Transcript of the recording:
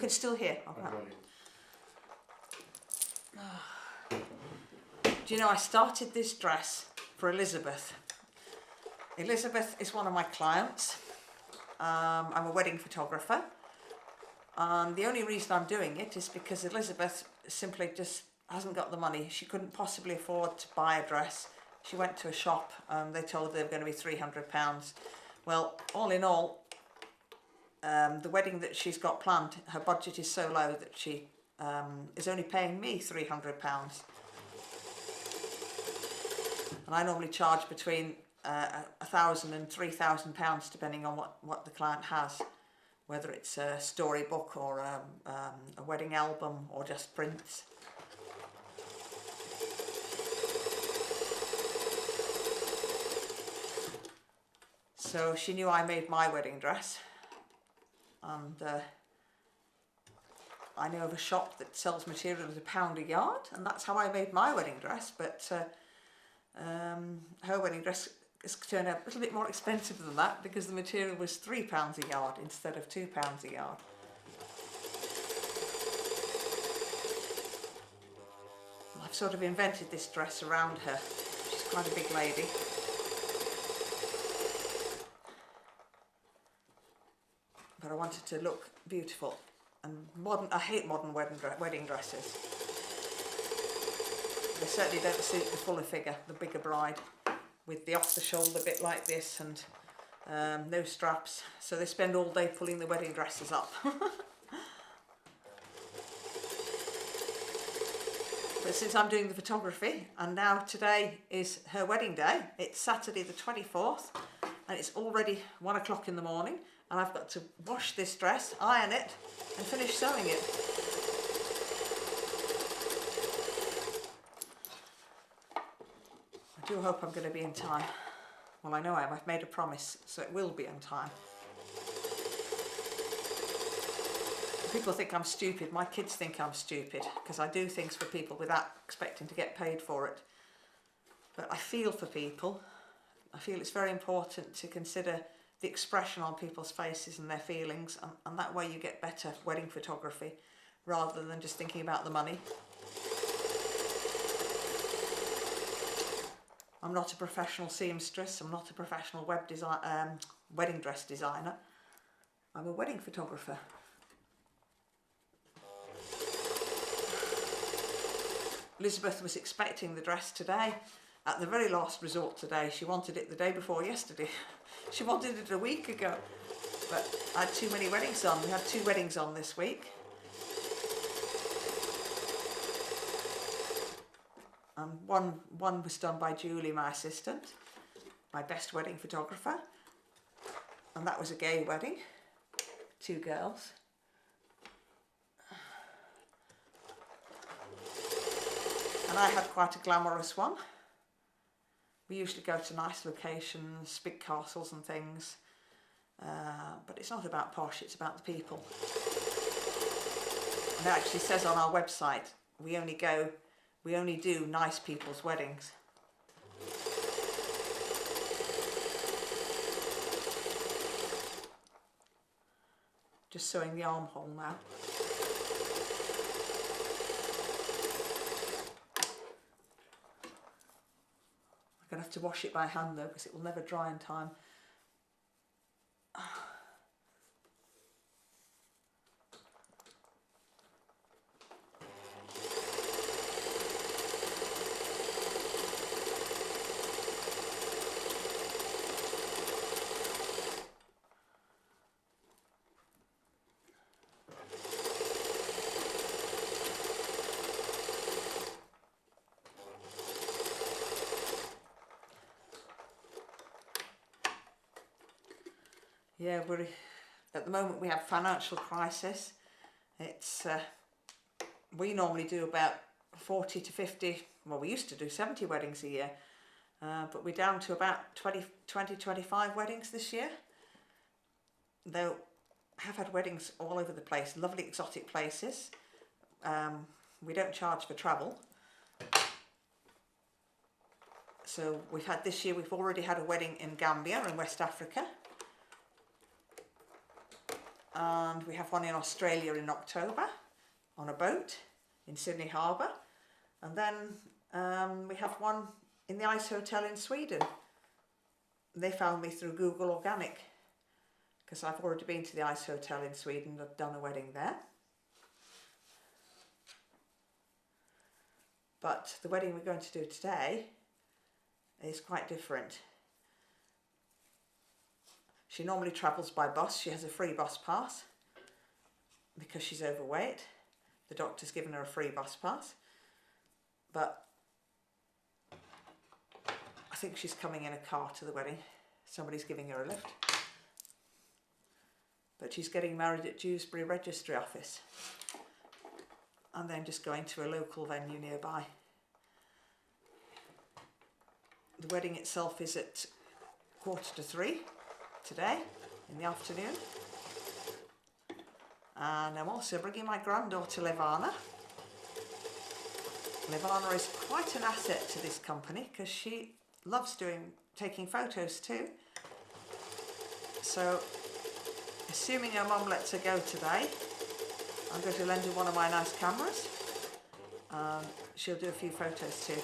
can still hear. Okay. Do you know, I started this dress for Elizabeth. Elizabeth is one of my clients. I'm a wedding photographer. And the only reason I'm doing it is because Elizabeth simply just hasn't got the money. She couldn't possibly afford to buy a dress. She went to a shop and they told her they were going to be £300. Well, all in all, the wedding that she's got planned, her budget is so low that she is only paying me £300. And I normally charge between £1,000 and £3,000 depending on what the client has, whether it's a storybook or a wedding album or just prints. So she knew I made my wedding dress, and I know of a shop that sells material at £1 a yard, and that's how I made my wedding dress. But her wedding dress has turned out a little bit more expensive than that because the material was £3 a yard instead of £2 a yard. I've sort of invented this dress around her. She's quite a big lady. But I wanted to look beautiful and modern. I hate modern wedding dresses. They certainly don't suit the fuller figure, the bigger bride, with the off-the-shoulder bit like this and no straps. So they spend all day pulling the wedding dresses up. But since I'm doing the photography, and now today is her wedding day, it's Saturday the 24th, and it's already 1 o'clock in the morning, and I've got to wash this dress, iron it, and finish sewing it. I do hope I'm going to be in time. Well, I know I am. I've made a promise, so it will be on time. People think I'm stupid. My kids think I'm stupid because I do things for people without expecting to get paid for it. But I feel for people. I feel it's very important to consider the expression on people's faces and their feelings, and that way you get better wedding photography rather than just thinking about the money. I'm not a professional seamstress. I'm not a professional wedding dress designer. I'm a wedding photographer. Elizabeth was expecting the dress today. At the very last resort today. She wanted it the day before yesterday. She wanted it a week ago. But I had too many weddings on. We had 2 weddings on this week. And one was done by Julie, my assistant, my best wedding photographer. And that was a gay wedding. 2 girls. And I had quite a glamorous one. We usually go to nice locations, big castles and things, but it's not about posh, it's about the people. And it actually says on our website, we only do nice people's weddings. Just sewing the armhole now. I'm going to have to wash it by hand though, because it will never dry in time. Yeah, at the moment we have financial crisis. It's we normally do about 40 to 50, well we used to do 70 weddings a year, but we're down to about 25 weddings this year. Though I have had weddings all over the place, lovely exotic places. We don't charge for travel. So we've had this year, we've already had a wedding in Gambia in West Africa. and we have one in Australia in October on a boat in Sydney Harbour, and then we have one in the Ice Hotel in Sweden. They found me through Google Organic because I've already been to the Ice Hotel in Sweden. I've done a wedding there. But the wedding we're going to do today is quite different. She normally travels by bus. She has a free bus pass because she's overweight. The doctor's given her a free bus pass. But I think she's coming in a car to the wedding. Somebody's giving her a lift. But she's getting married at Dewsbury Registry Office. And then just going to a local venue nearby. The wedding itself is at 2:45 today in the afternoon. And I'm also bringing my granddaughter Levana. Levana is quite an asset to this company because she loves taking photos too. So, assuming her mum lets her go today, I'm going to lend her one of my nice cameras. She'll do a few photos too.